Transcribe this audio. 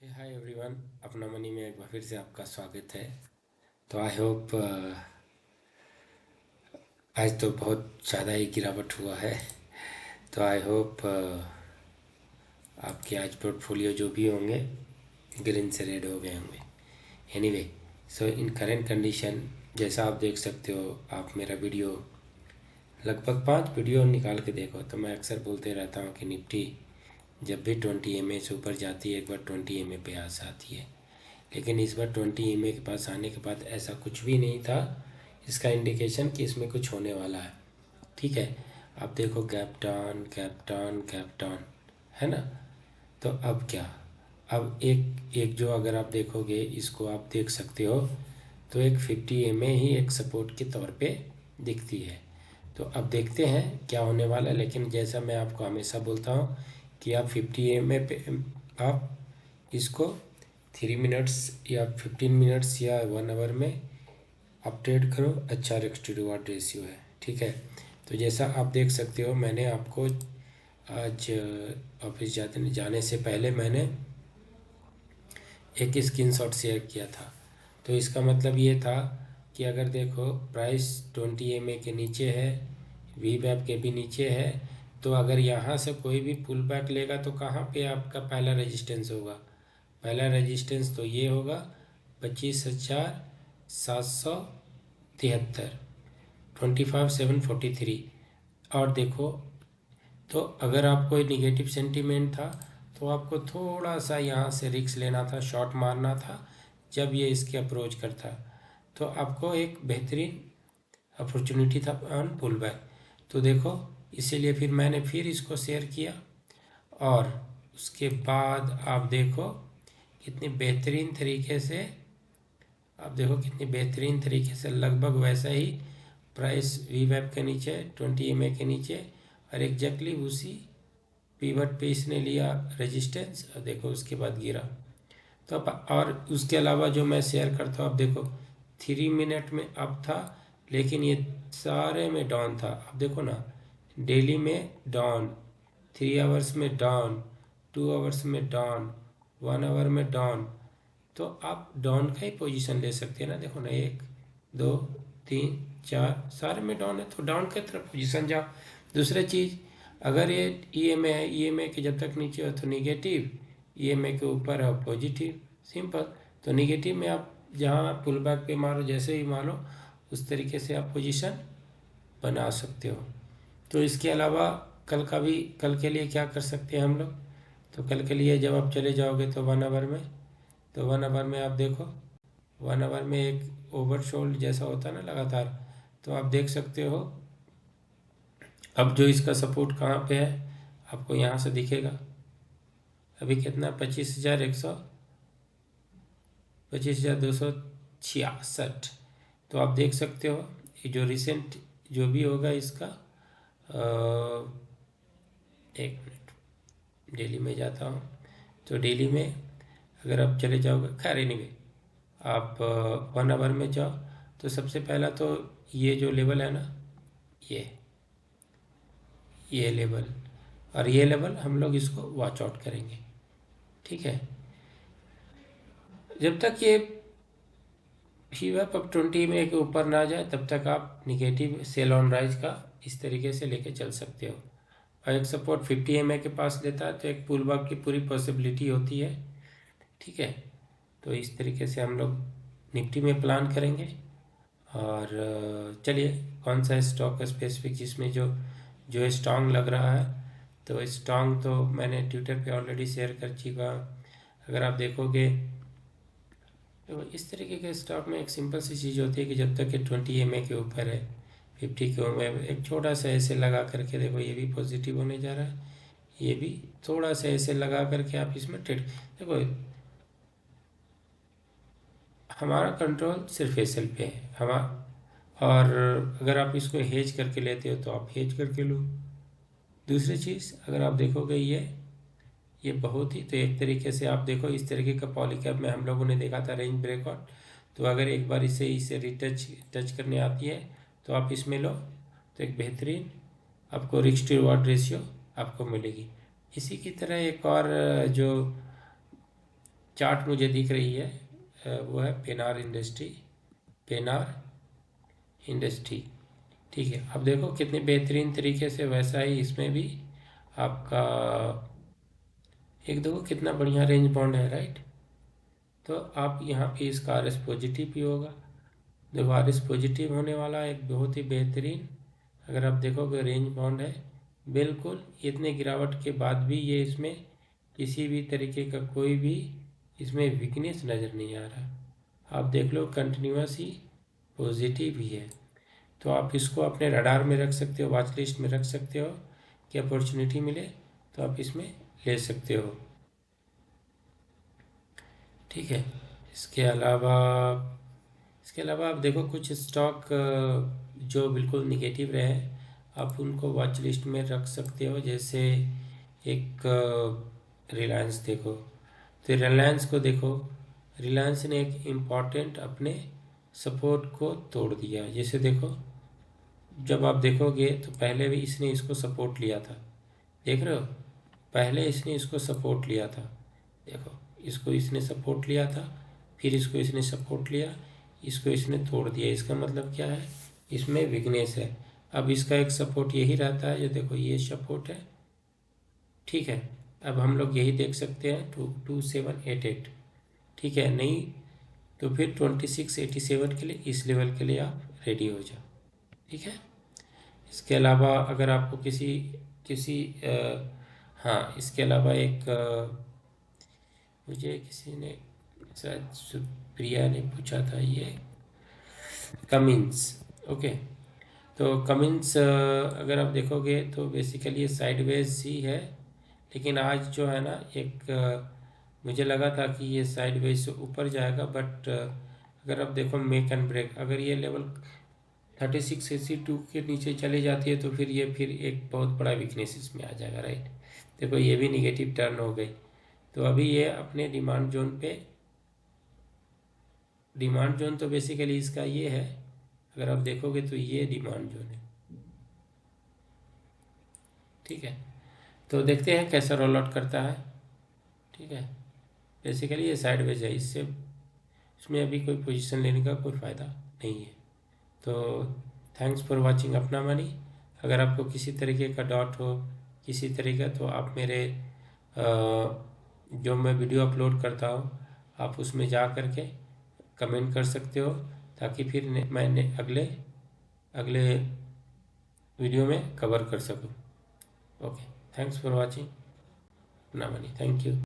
Hi everyone, अपना money में एक बार फिर से आपका स्वागत है। तो आई होप आज तो बहुत ज़्यादा ही गिरावट हुआ है। तो आई होप आपके आज पोर्टफोलियो जो भी होंगे ग्रीन से रेड हो गए होंगे। एनीवे, सो इन करेंट कंडीशन जैसा आप देख सकते हो, आप मेरा वीडियो लगभग 5 वीडियो निकाल के देखो तो मैं अक्सर बोलते रहता हूँ कि निफ्टी जब भी 20 MA से ऊपर जाती है एक बार 20 MA पे आ जाती है। लेकिन इस बार 20 MA के पास आने के बाद ऐसा कुछ भी नहीं था इसका इंडिकेशन कि इसमें कुछ होने वाला है। ठीक है, अब देखो gap down gap down gap down, है ना। तो अब क्या, अब एक एक जो अगर आप देखोगे इसको आप देख सकते हो तो एक 50 MA ही एक सपोर्ट के तौर पे दिखती है। तो अब देखते हैं क्या होने वाला है। लेकिन जैसा मैं आपको हमेशा बोलता हूँ कि आप 50 MA पे आप इसको 3 मिनट्स या 15 मिनट्स या 1 आवर में अपडेट करो। अच्छा रिस्क टू रिवार्ड रेशियो है, ठीक है। तो जैसा आप देख सकते हो मैंने आपको आज ऑफिस जाने से पहले मैंने एक स्क्रीनशॉट शेयर किया था। तो इसका मतलब ये था कि अगर देखो प्राइस 20 MA के नीचे है, वी वैप के भी नीचे है, तो अगर यहाँ से कोई भी पुल बैक लेगा तो कहाँ पे आपका पहला रेजिस्टेंस होगा। पहला रेजिस्टेंस तो ये होगा 25,773, 25,743। और देखो, तो अगर आपको निगेटिव सेंटीमेंट था तो आपको थोड़ा सा यहाँ से रिस्क लेना था, शॉट मारना था जब ये इसके अप्रोच करता, तो आपको एक बेहतरीन अपॉर्चुनिटी था ऑन पुल बैक। तो देखो, इसीलिए फिर मैंने फिर इसको शेयर किया और उसके बाद आप देखो कितनी बेहतरीन तरीके से, आप देखो कितनी बेहतरीन तरीके से लगभग वैसा ही प्राइस वी वेब के नीचे 20 MA के नीचे और एग्जैक्टली उसी पीवट पे इसने लिया रेजिस्टेंस और देखो उसके बाद गिरा। तो अब और उसके अलावा जो मैं शेयर करता हूँ, अब देखो 3 मिनट में अप था लेकिन ये सारे में डाउन था। अब देखो ना, डेली में डाउन, 3 आवर्स में डाउन, 2 आवर्स में डाउन, 1 आवर में डाउन। तो आप डाउन का ही पोजीशन ले सकते हैं ना। देखो ना, 1, 2, 3, 4 सारे में डाउन है तो डाउन की तरफ पोजीशन जाओ। दूसरी चीज़, अगर ये ईएमए है, ईएमए के जब तक नीचे हो तो निगेटिव, ईएमए के ऊपर है पॉजिटिव, सिंपल। तो निगेटिव में आप जहाँ पुल बैक पे मारो, जैसे ही मारो उस तरीके से आप पोजीशन बना सकते हो। तो इसके अलावा कल के लिए क्या कर सकते हैं हम लोग, तो कल के लिए जब आप चले जाओगे तो 1 आवर में, तो 1 आवर में आप देखो, 1 आवर में एक ओवरशोल्ड जैसा होता है ना लगातार, तो आप देख सकते हो अब जो इसका सपोर्ट कहाँ पे है आपको यहाँ से दिखेगा। अभी कितना, 25,266। तो आप देख सकते हो ये जो रिसेंट जो भी होगा इसका, एक मिनट डेली में जाता हूँ। तो डेली में अगर आप चले जाओगे, खैर एनीवे आप 1 आवर में जाओ, तो सबसे पहला तो ये जो लेवल है ना, ये ये लेवल और ये लेवल हम लोग इसको वॉच आउट करेंगे, ठीक है। जब तक ये फीवर अब 20 में के ऊपर ना जाए तब तक आप निगेटिव सेल ऑन राइज का इस तरीके से लेके चल सकते हो। और एक सपोर्ट 50 MA के पास लेता है तो एक पुल बैक की पूरी पॉसिबिलिटी होती है, ठीक है। तो इस तरीके से हम लोग निफ्टी में प्लान करेंगे। और चलिए, कौन सा स्टॉक स्पेसिफिक जिसमें जो जो स्ट्रांग लग रहा है, तो स्ट्रांग तो मैंने ट्विटर पे ऑलरेडी शेयर कर चुका। अगर आप देखोगे तो इस तरीके के स्टॉक में एक सिंपल सी चीज़ होती है कि जब तक ये 20 MA के ऊपर है, 50 के ऊपर, एक छोटा सा ऐसे लगा करके देखो, ये भी पॉजिटिव होने जा रहा है, ये भी थोड़ा सा ऐसे लगा करके आप इसमें ट्रेड देखो। हमारा कंट्रोल सिर्फ एसएल पे है और अगर आप इसको हेज करके लेते हो तो आप हेज करके लो। दूसरी चीज़ अगर आप देखोगे, ये बहुत ही, तो एक तरीके से आप देखो इस तरीके का पॉलीकैप में हम लोगों ने देखा था रेंज ब्रेकआउट। तो अगर एक बार इसे टच करने आती है तो आप इसमें लो, तो एक बेहतरीन आपको रिस्क टू रिवार्ड रेशियो आपको मिलेगी। इसी की तरह एक और जो चार्ट मुझे दिख रही है, वो है पेनार इंडस्ट्री। ठीक है, अब देखो कितने बेहतरीन तरीके से वैसा ही इसमें भी आपका एक देखो कितना बढ़िया रेंज बाउंड है, राइट। तो आप यहाँ पे इसका आर एस पॉजिटिव भी होगा। देखो आर एस पॉजिटिव होने वाला एक बहुत ही बेहतरीन, अगर आप देखोगे रेंज बाउंड है बिल्कुल। इतने गिरावट के बाद भी ये इसमें किसी भी तरीके का कोई भी इसमें वीकनेस नज़र नहीं आ रहा। आप देख लो कंटिन्यूस ही पॉजिटिव ही है। तो आप इसको अपने रडार में रख सकते हो, वॉच लिस्ट में रख सकते हो कि अपॉर्चुनिटी मिले तो आप इसमें ले सकते हो। ठीक है, इसके अलावा आप देखो कुछ स्टॉक जो बिल्कुल निगेटिव रहे आप उनको वॉच लिस्ट में रख सकते हो। जैसे एक रिलायंस देखो, तो रिलायंस को देखो, रिलायंस ने एक इम्पॉर्टेंट अपने सपोर्ट को तोड़ दिया। जैसे देखो जब आप देखोगे तो पहले भी इसने इसको सपोर्ट लिया था, देख रहे हो, पहले इसने इसको सपोर्ट लिया था, देखो इसको इसने सपोर्ट लिया था, फिर इसको इसने सपोर्ट लिया, इसको इसने तोड़ दिया। इसका मतलब क्या है, इसमें वीकनेस है। अब इसका एक सपोर्ट यही रहता है, जो देखो ये सपोर्ट है, ठीक है। अब हम लोग यही देख सकते हैं 2788, ठीक है। नहीं तो फिर 2687 के लिए, इस लेवल के लिए आप रेडी हो जाओ, ठीक है। इसके अलावा अगर आपको किसी किसी हाँ, इसके अलावा एक मुझे किसी ने शायद सुप्रिया ने पूछा था ये कमिंस, ओके। तो कमिंस अगर आप देखोगे तो बेसिकली ये साइडवेज ही है, लेकिन आज जो है ना एक मुझे लगा था कि ये साइडवेज से ऊपर जाएगा, बट अगर आप देखो मेक एंड ब्रेक, अगर ये लेवल 3682 के नीचे चली जाती है तो फिर ये फिर एक बहुत बड़ा वीकनेस इसमें आ जाएगा, राइट। देखो ये भी निगेटिव टर्न हो गई। तो अभी ये अपने डिमांड जोन पे, डिमांड जोन तो बेसिकली इसका ये है, अगर आप देखोगे तो ये डिमांड जोन है, ठीक है। तो देखते हैं कैसा रोल आउट करता है, ठीक है। बेसिकली ये साइडवेज है, इससे इसमें अभी कोई पोजीशन लेने का कोई फ़ायदा नहीं है। तो थैंक्स फॉर वाचिंग अपना मनी। अगर आपको किसी तरीके का डाउट हो किसी तरीका, तो आप मेरे जो मैं वीडियो अपलोड करता हूँ आप उसमें जा कर के कमेंट कर सकते हो, ताकि फिर मैं अगले वीडियो में कवर कर सकूँ। ओके, थैंक्स फॉर वाचिंग अपना मनी, थैंक यू।